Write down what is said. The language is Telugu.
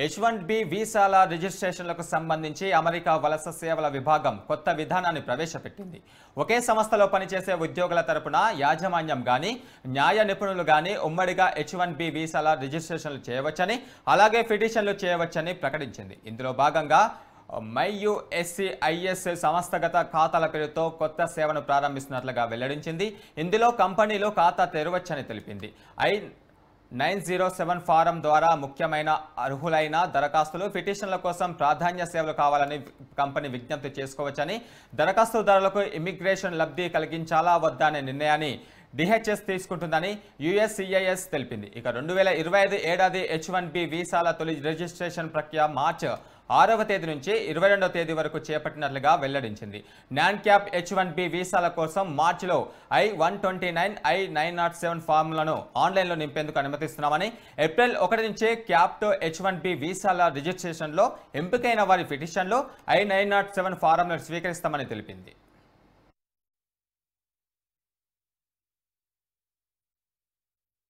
H1B వీసాల రిజిస్ట్రేషన్లకు సంబంధించి అమెరికా వలస సేవల విభాగం కొత్త విధానాన్ని ప్రవేశపెట్టింది. ఒకే సంస్థలో పనిచేసే ఉద్యోగుల తరపున యాజమాన్యం గాని, న్యాయ నిపుణులు గాని ఉమ్మడిగా H1B వీసాల రిజిస్ట్రేషన్లు చేయవచ్చని, అలాగే పిటిషన్లు చేయవచ్చని ప్రకటించింది. ఇందులో భాగంగా MyUSCIS సంస్థాగత ఖాతాల పేరుతో కొత్త సేవను ప్రారంభిస్తున్నట్లుగా వెల్లడించింది. ఇందులో కంపెనీలో ఖాతా తెరవచ్చని తెలిపింది. 907 ఫారం ద్వారా ముఖ్యమైన అర్హులైన దరఖాస్తులు, పిటిషన్ల కోసం ప్రాధాన్య సేవలు కావాలని కంపెనీ విజ్ఞప్తి చేసుకోవచ్చని, దరఖాస్తుదారులకు ఇమిగ్రేషన్ లబ్ధి కలిగించాలా వద్దా అనే నిర్ణయాన్ని DHS తీసుకుంటుందని USCIS తెలిపింది. ఇక 2025 ఏడాది H1B వీసాల తొలి రిజిస్ట్రేషన్ ప్రక్రియ మార్చి 6వ తేదీ నుంచి 22వ తేదీ వరకు చేపట్టినట్లుగా వెల్లడించింది. నాన్క్యాప్ H1B వీసాల కోసం మార్చిలో I-129, I-907 ఫామ్లను ఆన్లైన్లో నింపేందుకు అనుమతిస్తున్నామని, ఏప్రిల్ 1 నుంచి క్యాప్తో H1B వీసాల రిజిస్ట్రేషన్లో ఎంపికైన వారి పిటిషన్లు I-907 ఫారంలను స్వీకరిస్తామని తెలిపింది.